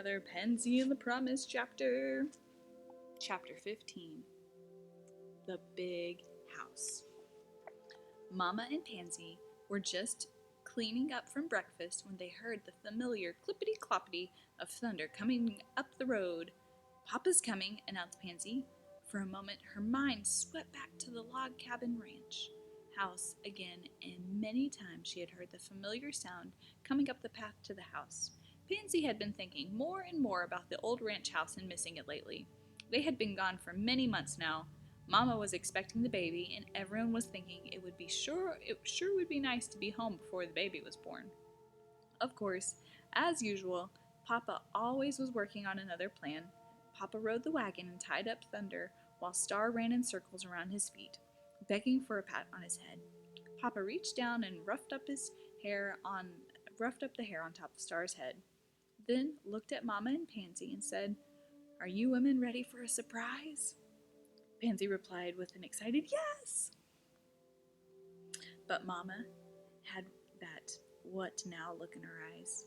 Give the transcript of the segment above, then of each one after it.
another Pansy and the Promise chapter. Chapter 15. The Big House. Mama and Pansy were just cleaning up from breakfast when they heard the familiar clippity-cloppity of thunder coming up the road. "Papa's coming," announced Pansy. For a moment her mind swept back to the log cabin ranch house again, and many times she had heard the familiar sound coming up the path to the house. Pansy had been thinking more and more about the old ranch house and missing it lately. They had been gone for many months now. Mama was expecting the baby, and everyone was thinking it sure would be nice to be home before the baby was born. Of course, as usual, Papa always was working on another plan. Papa rode the wagon and tied up Thunder while Star ran in circles around his feet, begging for a pat on his head. Papa reached down and roughed up the hair on top of Star's head, then looked at Mama and Pansy and said, "Are you women ready for a surprise?" Pansy replied with an excited yes. But Mama had that what now look in her eyes.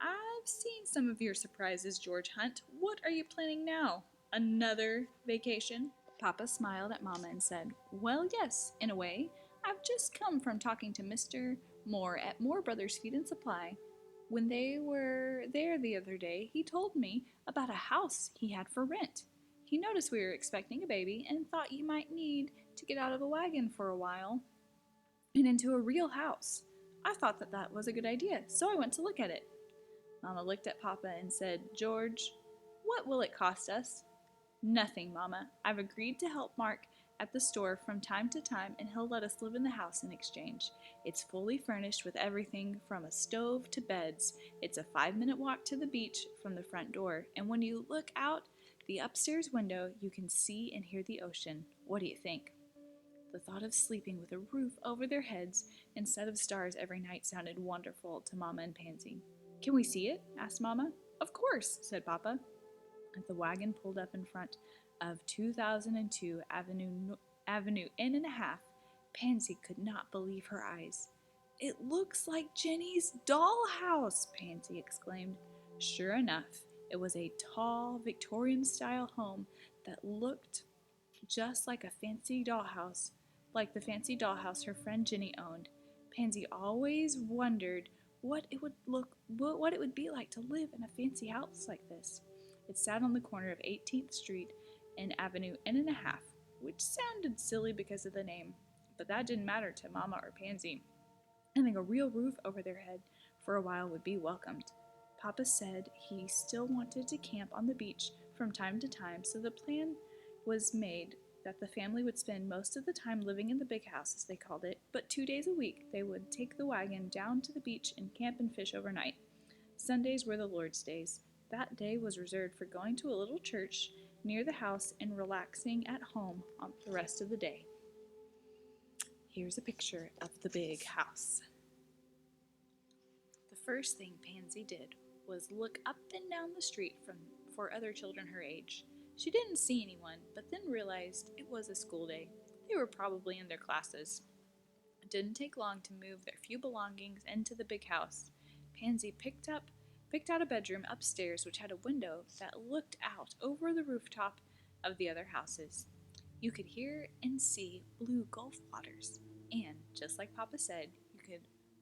"I've seen some of your surprises, George Hunt. What are you planning now? Another vacation?" Papa smiled at Mama and said, "Well, yes, in a way. I've just come from talking to Mr. Moore at Moore Brothers Feed and Supply. When they were there the other day, he told me about a house he had for rent. He noticed we were expecting a baby and thought you might need to get out of a wagon for a while and into a real house. I thought that was a good idea, so I went to look at it." Mama looked at Papa and said, "George, what will it cost us?" "Nothing, Mama. I've agreed to help Mark at the store from time to time, and he'll let us live in the house in exchange. It's fully furnished with everything from a stove to beds. It's a 5-minute walk to the beach from the front door, and when you look out the upstairs window, you can see and hear the ocean. What do you think?" The thought of sleeping with a roof over their heads instead of stars every night sounded wonderful to Mama and Pansy. "Can we see it?" asked Mama. "Of course," said Papa. As the wagon pulled up in front of 2002 Avenue N and a half, Pansy could not believe her eyes. "It looks like Jenny's dollhouse!" Pansy exclaimed. Sure enough, it was a tall, Victorian-style home that looked just like the fancy dollhouse her friend Jenny owned. Pansy always wondered what it would be like to live in a fancy house like this. It sat on the corner of 18th Street and Avenue N and a half, which sounded silly because of the name, but that didn't matter to Mama or Pansy. Having a real roof over their head for a while would be welcomed. Papa said he still wanted to camp on the beach from time to time, so the plan was made that the family would spend most of the time living in the big house, as they called it, but 2 days a week they would take the wagon down to the beach and camp and fish overnight. Sundays were the Lord's days. That day was reserved for going to a little church near the house and relaxing at home on the rest of the day. Here's a picture of the big house. The first thing Pansy did was look up and down the street for other children her age. She didn't see anyone, but then realized it was a school day. They were probably in their classes. It didn't take long to move their few belongings into the big house. Pansy picked out a bedroom upstairs which had a window that looked out over the rooftop of the other houses. You could hear and see blue Gulf waters, and, just like Papa said, you could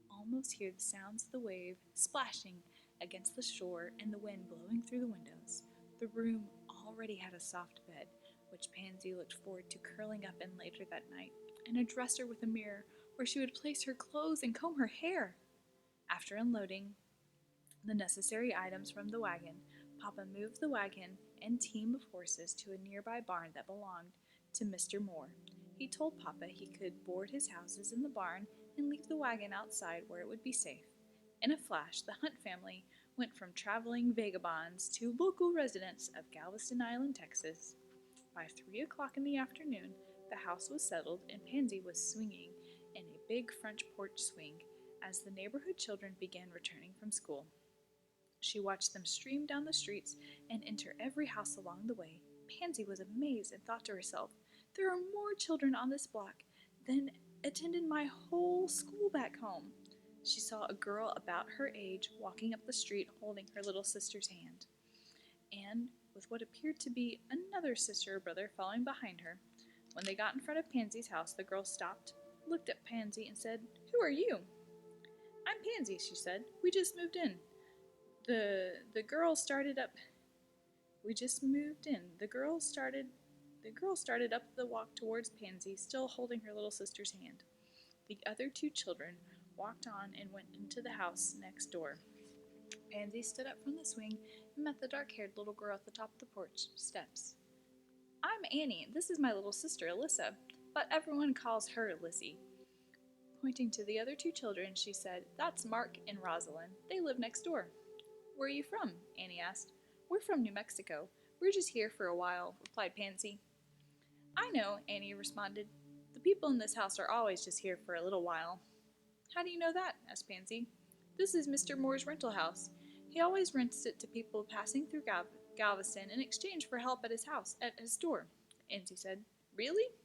almost hear the sounds of the wave splashing against the shore and the wind blowing through the windows. The room already had a soft bed, which Pansy looked forward to curling up in later that night, and a dresser with a mirror where she would place her clothes and comb her hair. After unloading the necessary items from the wagon, Papa moved the wagon and team of horses to a nearby barn that belonged to Mr. Moore. He told Papa he could board his houses in the barn and leave the wagon outside where it would be safe. In a flash, the Hunt family went from traveling vagabonds to local residents of Galveston Island, Texas. By 3 o'clock in the afternoon, the house was settled and Pansy was swinging in a big French porch swing as the neighborhood children began returning from school. She watched them stream down the streets and enter every house along the way. Pansy was amazed and thought to herself, "There are more children on this block than attended my whole school back home." She saw a girl about her age walking up the street holding her little sister's hand. and with what appeared to be another sister or brother following behind her. When they got in front of Pansy's house, the girl stopped, looked at Pansy, and said, "Who are you?" "I'm Pansy," she said. "We just moved in. The girl started up. We just moved in. The girl started up the walk towards Pansy, still holding her little sister's hand. The other two children walked on and went into the house next door. Pansy stood up from the swing and met the dark-haired little girl at the top of the porch steps. "I'm Annie. This is my little sister, Alyssa, but everyone calls her Lissy." Pointing to the other two children, she said, "That's Mark and Rosalind. They live next door." "Where are you from?" Annie asked. "We're from New Mexico. We're just here for a while," replied Pansy. "I know," Annie responded. "The people in this house are always just here for a little while." "How do you know that?" asked Pansy. "This is Mr. Moore's rental house. He always rents it to people passing through Galveston in exchange for help at his store," Pansy said. "Really?"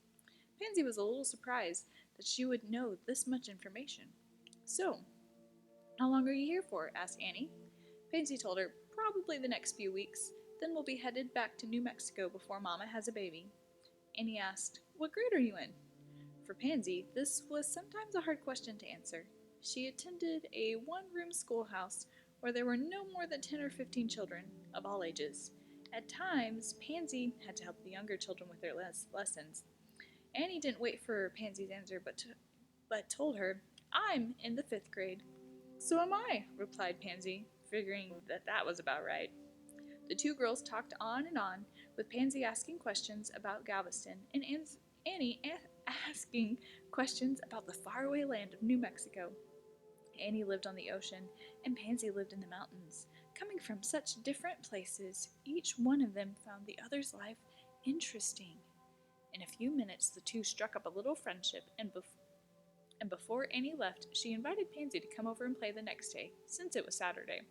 Pansy was a little surprised that she would know this much information. "So, how long are you here for?" asked Annie. Pansy told her, "Probably the next few weeks. Then we'll be headed back to New Mexico before Mama has a baby." Annie asked, "What grade are you in?" For Pansy, this was sometimes a hard question to answer. She attended a one-room schoolhouse where there were no more than 10 or 15 children of all ages. At times, Pansy had to help the younger children with their lessons. Annie didn't wait for Pansy's answer, but told her, "I'm in the 5th grade." "So am I," replied Pansy, figuring that was about right. The two girls talked on, with Pansy asking questions about Galveston and Annie asking questions about the faraway land of New Mexico. Annie lived on the ocean, and Pansy lived in the mountains. Coming from such different places, each one of them found the other's life interesting. In a few minutes, the two struck up a little friendship, and before Annie left, she invited Pansy to come over and play the next day, since it was Saturday.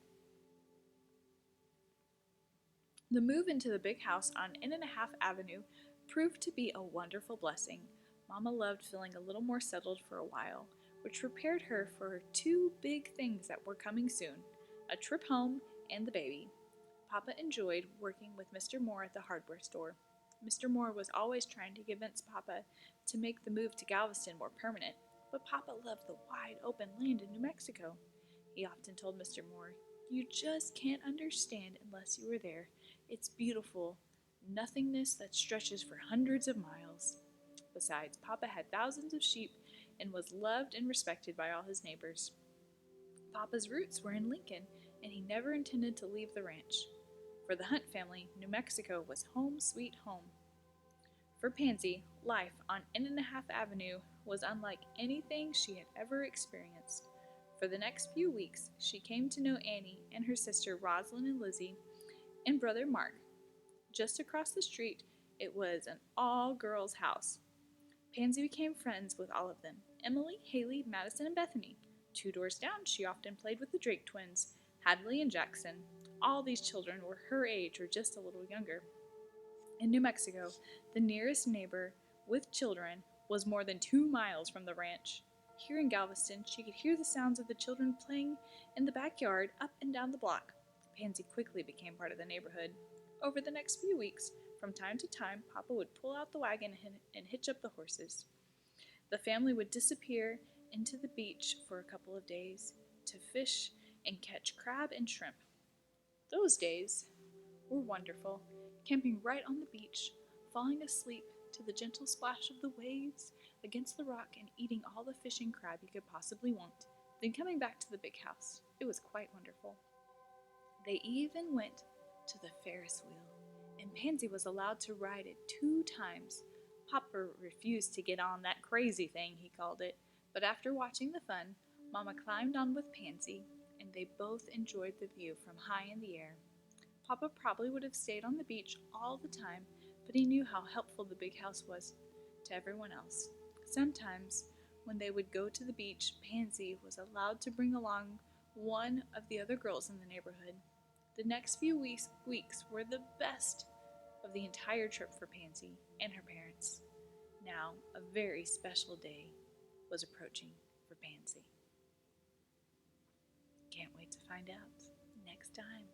The move into the big house on N&a-Half Avenue proved to be a wonderful blessing. Mama loved feeling a little more settled for a while, which prepared her for two big things that were coming soon: a trip home and the baby. Papa enjoyed working with Mr. Moore at the hardware store. Mr. Moore was always trying to convince Papa to make the move to Galveston more permanent, but Papa loved the wide open land in New Mexico. He often told Mr. Moore, "You just can't understand unless you were there. It's beautiful, nothingness that stretches for hundreds of miles." Besides, Papa had thousands of sheep and was loved and respected by all his neighbors. Papa's roots were in Lincoln, and he never intended to leave the ranch. For the Hunt family, New Mexico was home sweet home. For Pansy, life on N&a-Half Avenue was unlike anything she had ever experienced. For the next few weeks, she came to know Annie and her sister Rosalind and Lizzie and brother Mark. Just across the street, it was an all-girls house. Pansy became friends with all of them: Emily, Haley, Madison, and Bethany. 2 doors down, she often played with the Drake twins, Hadley and Jackson. All these children were her age or just a little younger. In New Mexico, the nearest neighbor with children was more than 2 miles from the ranch. Here in Galveston, she could hear the sounds of the children playing in the backyard up and down the block. Pansy quickly became part of the neighborhood. Over the next few weeks, from time to time, Papa would pull out the wagon and hitch up the horses. The family would disappear into the beach for a couple of days to fish and catch crab and shrimp. Those days were wonderful, camping right on the beach, falling asleep to the gentle splash of the waves against the rock, and eating all the fish and crab you could possibly want, then coming back to the big house. It was quite wonderful. They even went to the Ferris wheel, and Pansy was allowed to ride it 2 times. Papa refused to get on that crazy thing, he called it, but after watching the fun, Mama climbed on with Pansy, and they both enjoyed the view from high in the air. Papa probably would have stayed on the beach all the time, but he knew how helpful the big house was to everyone else. Sometimes, when they would go to the beach, Pansy was allowed to bring along one of the other girls in the neighborhood. The next few weeks were the best of the entire trip for Pansy and her parents. Now, a very special day was approaching for Pansy. Can't wait to find out next time.